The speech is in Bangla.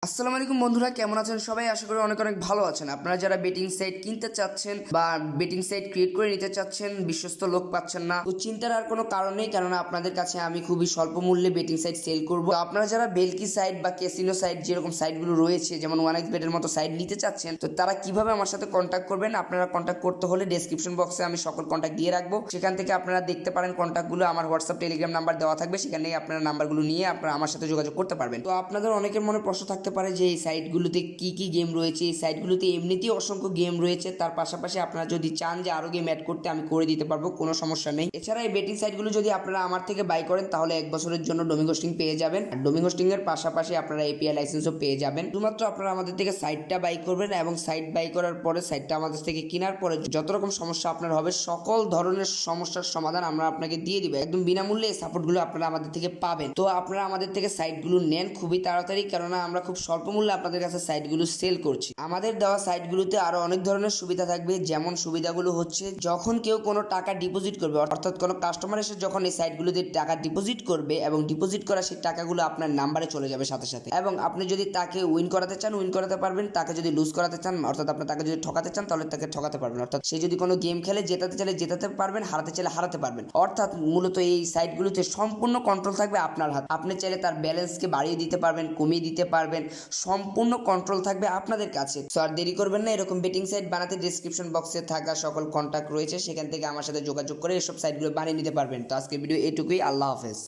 আসসালামু আলাইকুম বন্ধুরা, কেমন আছেন সবাই? আশা করি অনেক অনেক ভালো আছেন। আপনারা যারা বেটিং সাইট কিনতে চাচ্ছেন বা বেটিং সাইট ক্রিয়েট করে নিতে চাচ্ছেন, বিশ্বস্ত লোক পাচ্ছেন না, তো চিন্তার আর কোনো কারণ নেই, কেননা আপনাদের কাছে আমি খুবই স্বল্প মূল্যে বেটিং সাইট সেল করব। তো আপনারা যারা বেলকি সাইট বা ক্যাসিনো সাইট যেরকম সাইটগুলো রয়েছে, যেমন ওয়ান এক্স বেটের মতো সাইট নিতে চাচ্ছেন, তো তারা কিভাবে আমার সাথে কন্ট্যাক্ট করবেন? আপনারা কন্ট্যাক্ট করতে হলে ডেসক্রিপশন বক্সে আমি সকল কন্ট্যাক্ট দিয়ে রাখবো, সেখান থেকে আপনারা দেখতে পারেন কন্ট্যাক্টগুলো। আমার হোয়াটসঅ্যাপ টেলিগ্রাম নাম্বার দেওয়া থাকবে, সেখানে আপনারা নাম্বারগুলো নিয়ে আপনারা আমার সাথে যোগাযোগ করতে পারবেন। তো আপনাদের অনেকের মনে প্রশ্ন থাকতে পারে যে এই সাইটগুলোতে কি কি গেম রয়েছে। এই সাইটগুলোতে এমনিতেই অসংখ্য গেম রয়েছে, তার পাশাপাশি আপনারা যদি চান যে আরো গেম অ্যাড করতে, আমি করে দিতে পারবো, কোনো সমস্যা নেই। এছাড়া এই বেটিং সাইটগুলো যদি আপনারা আমার থেকে বাই করেন, তাহলে 1 বছরের জন্য ডোমিং হোস্টিং পেয়ে যাবেন। আর ডোমিং হোস্টিং এর পাশাপাশি আপনারা এপিআই লাইসেন্সও পেয়ে যাবেন। শুধুমাত্র আপনারা আমাদের থেকে সাইটটা বাই করবেন, এবং সাইট বাই করার পরে, সাইটটা আমাদের থেকে কেনার পরে যত রকম সমস্যা আপনার হবে, সকল ধরনের সমস্যার সমাধান আমরা আপনাকে দিয়ে দিব একদম বিনামূল্যে। এই সাপোর্টগুলো আপনারা আমাদের থেকে পাবেন। তো আপনারা আমাদের থেকে সাইটগুলো নেন খুবই তাড়াতাড়ি, কেননা আমরা খুব স্বল্প মূল্যে আপনাদের কাছে সাইটগুলো সেল করছি। আমাদের দেওয়া সাইটগুলোতে আরো অনেক ধরনের সুবিধা থাকবে। যেমন সুবিধাগুলো হচ্ছে, যখন কেউ কোনো টাকা ডিপোজিট করবে, অর্থাৎ কোনো কাস্টমার এসে যখন এই সাইটগুলোতে টাকা ডিপোজিট করবে, এবং ডিপোজিট করা সেই টাকাগুলো আপনার নাম্বারে চলে যাবে সাথে সাথে। এবং আপনি যদি তাকে উইন করাতে চান, উইন করাতে পারবেন। তাকে যদি লুজ করাতে চান, অর্থাৎ আপনি তাকে যদি ঠকাতে চান, তাহলে তাকে ঠকাতে পারবেন। অর্থাৎ সে যদি কোনো গেম খেলে, জেতাতে চাইলে জেতাতে পারবেন, হারাতে চাইলে হারাতে পারবেন। অর্থাৎ মূলত এই সাইটগুলোতে সম্পূর্ণ কন্ট্রোল থাকবে আপনার হাত। আপনি চাইলে তার ব্যালেন্সকে বাড়িয়ে দিতে পারবেন, কমিয়ে দিতে পারবেন, সম্পূর্ণ কন্ট্রোল থাকবে আপনাদের কাছে। তো আর দেরি করবেন না, এরকম বেটিং সাইট বানাতে ডেসক্রিপশন বক্সে থাকা সকল কন্ট্যাক্ট রয়েছে, সেখান থেকে আমার সাথে যোগাযোগ করে এসব সাইটগুলো বানিয়ে নিতে পারবেন। তো আজকের ভিডিও এটুকুই। আল্লাহ হাফেজ।